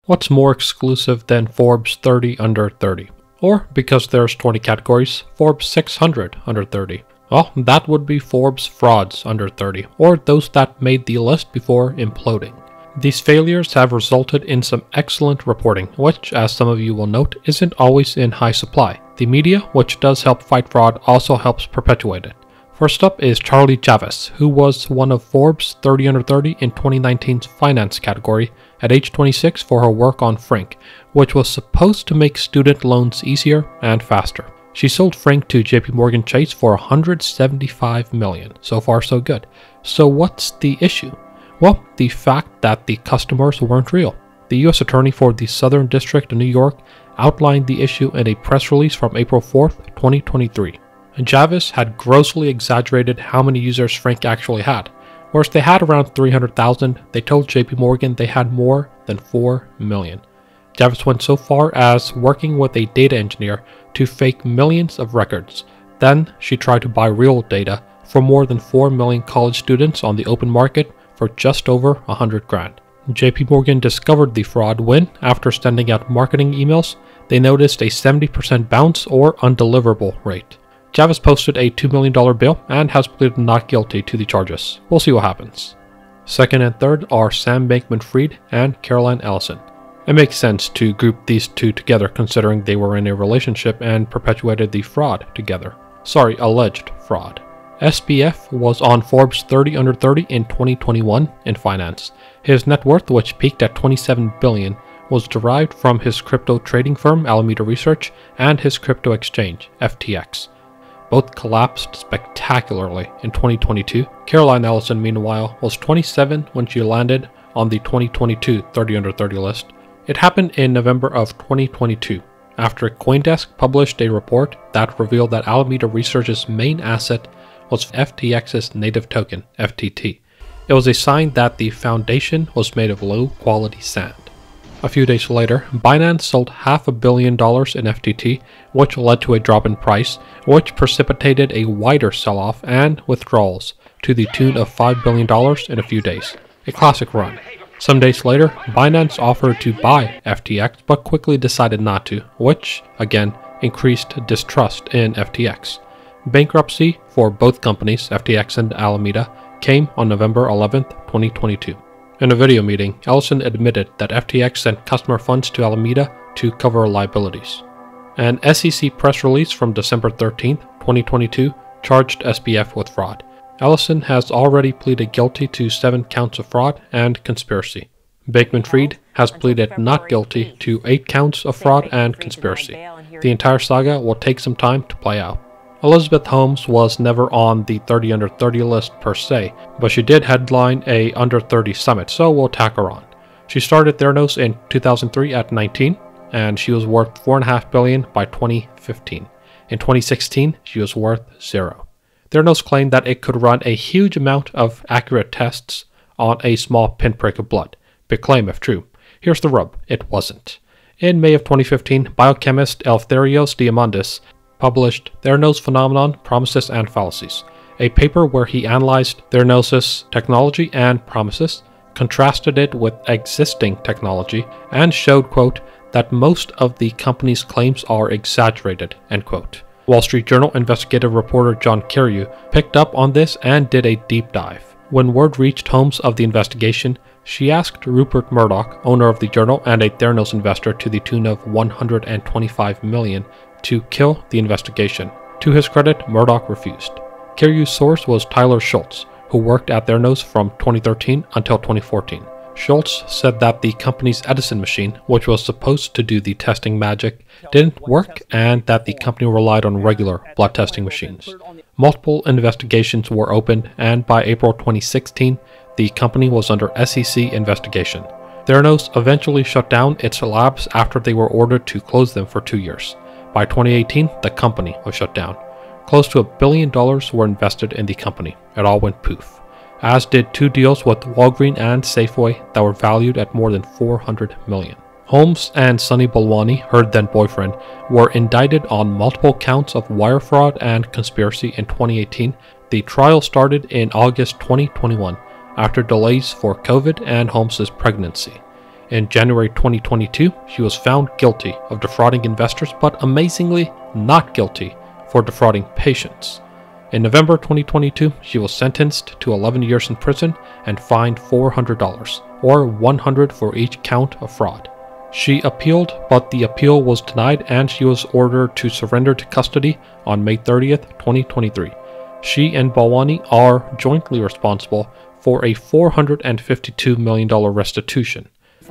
What's more exclusive than Forbes 30 under 30? Or, because there's 20 categories, Forbes 600 under 30? Well, that would be Forbes frauds under 30, or those that made the list before imploding. These failures have resulted in some excellent reporting, which, as some of you will note, isn't always in high supply. The media, which does help fight fraud, also helps perpetuate it. First up is Charlie Javice, who was one of Forbes 30 under 30 in 2019's finance category at age 26 for her work on Frank, which was supposed to make student loans easier and faster. She sold Frank to JP Chase for $175 million. So far so good. So what's the issue? Well, the fact that the customers weren't real. The U.S. Attorney for the Southern District of New York outlined the issue in a press release from April 4th, 2023. Javice had grossly exaggerated how many users Frank actually had. Whereas they had around 300,000, they told JP they had more than 4 million. Javice went so far as working with a data engineer to fake millions of records. Then she tried to buy real data for more than 4 million college students on the open market for just over 100 grand. JP discovered the fraud when, after sending out marketing emails, they noticed a 70% bounce or undeliverable rate. Javice posted a $2 million bail and has pleaded not guilty to the charges. We'll see what happens. Second and third are Sam Bankman-Fried and Caroline Ellison. It makes sense to group these two together considering they were in a relationship and perpetuated the fraud together. Sorry, alleged fraud. SBF was on Forbes 30 under 30 in 2021 in finance. His net worth, which peaked at $27 billion, was derived from his crypto trading firm Alameda Research and his crypto exchange, FTX. Both collapsed spectacularly in 2022. Caroline Ellison, meanwhile, was 27 when she landed on the 2022 30 under 30 list. It happened in November of 2022, after CoinDesk published a report that revealed that Alameda Research's main asset was FTX's native token, FTT. It was a sign that the foundation was made of low-quality sand. A few days later, Binance sold $500 million in FTT, which led to a drop in price, which precipitated a wider sell-off and withdrawals to the tune of $5 billion in a few days. A classic run. Some days later, Binance offered to buy FTX but quickly decided not to, which, again, increased distrust in FTX. Bankruptcy for both companies, FTX and Alameda, came on November 11, 2022. In a video meeting, Ellison admitted that FTX sent customer funds to Alameda to cover liabilities. An SEC press release from December 13, 2022 charged SBF with fraud. Ellison has already pleaded guilty to 7 counts of fraud and conspiracy. Bankman-Fried has pleaded not guilty to 8 counts of fraud and conspiracy. The entire saga will take some time to play out. Elizabeth Holmes was never on the 30 under 30 list per se, but she did headline a under 30 summit, so we'll tack her on. She started Theranos in 2003 at 19, and she was worth $4.5 billion by 2015. In 2016, she was worth 0. Theranos claimed that it could run a huge amount of accurate tests on a small pinprick of blood. Big claim if true. Here's the rub, it wasn't. In May of 2015, biochemist Eleftherios Diamandis published Theranos Phenomenon, Promises and Fallacies, a paper where he analyzed Theranos' technology and promises, contrasted it with existing technology, and showed, quote, that most of the company's claims are exaggerated, end quote. Wall Street Journal investigative reporter John Carreyrou picked up on this and did a deep dive. When word reached Holmes of the investigation, she asked Rupert Murdoch, owner of the Journal and a Theranos investor to the tune of $125 million, to kill the investigation. To his credit, Murdoch refused. Carreyrou's source was Tyler Schultz, who worked at Theranos from 2013 until 2014. Schultz said that the company's Ellison machine, which was supposed to do the testing magic, didn't work and that the company relied on regular blood testing machines. Multiple investigations were opened, and by April 2016, the company was under SEC investigation. Theranos eventually shut down its labs after they were ordered to close them for 2 years. By 2018, the company was shut down. Close to $1 billion were invested in the company. It all went poof. As did 2 deals with Walgreens and Safeway that were valued at more than $400 million. Holmes and Sunny Balwani, her then boyfriend, were indicted on multiple counts of wire fraud and conspiracy in 2018. The trial started in August 2021 after delays for COVID and Holmes' pregnancy. In January 2022, she was found guilty of defrauding investors, but amazingly not guilty for defrauding patients. In November 2022, she was sentenced to 11 years in prison and fined $400, or $100 for each count of fraud. She appealed, but the appeal was denied and she was ordered to surrender to custody on May 30th, 2023. She and Balwani are jointly responsible for a $452 million restitution.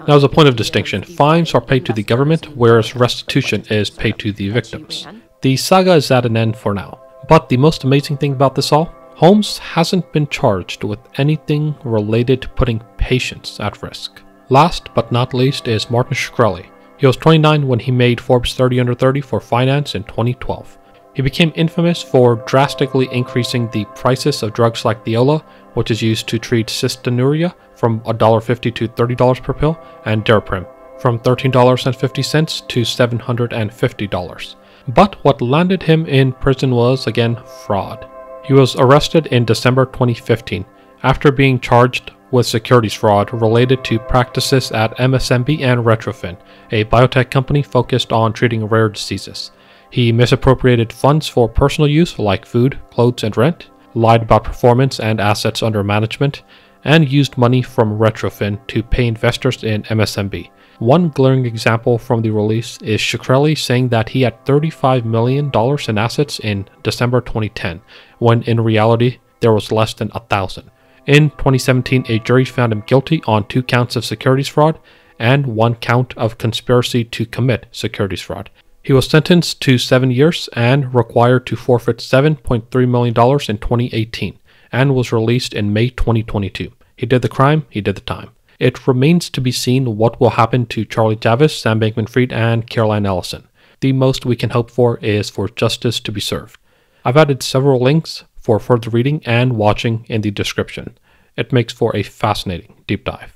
Now, as a point of distinction, fines are paid to the government, whereas restitution is paid to the victims. The saga is at an end for now, but the most amazing thing about this all, Holmes hasn't been charged with anything related to putting patients at risk. Last but not least is Martin Shkreli. He was 29 when he made Forbes 30 under 30 for finance in 2012. He became infamous for drastically increasing the prices of drugs like Thiola, which is used to treat cystinuria, from $1.50 to $30 per pill, and Daraprim, from $13.50 to $750. But what landed him in prison was, again, fraud. He was arrested in December 2015 after being charged with securities fraud related to practices at MSMB and Retrofin, a biotech company focused on treating rare diseases. He misappropriated funds for personal use like food, clothes, and rent, lied about performance and assets under management, and used money from Retrofin to pay investors in MSMB. One glaring example from the release is Shkreli saying that he had $35 million in assets in December 2010, when in reality there was less than 1,000. In 2017, a jury found him guilty on 2 counts of securities fraud and 1 count of conspiracy to commit securities fraud. He was sentenced to 7 years and required to forfeit $7.3 million in 2018 and was released in May 2022. He did the crime, he did the time. It remains to be seen what will happen to Charlie Javice, Sam Bankman-Fried, and Caroline Ellison. The most we can hope for is for justice to be served. I've added several links for further reading and watching in the description. It makes for a fascinating deep dive.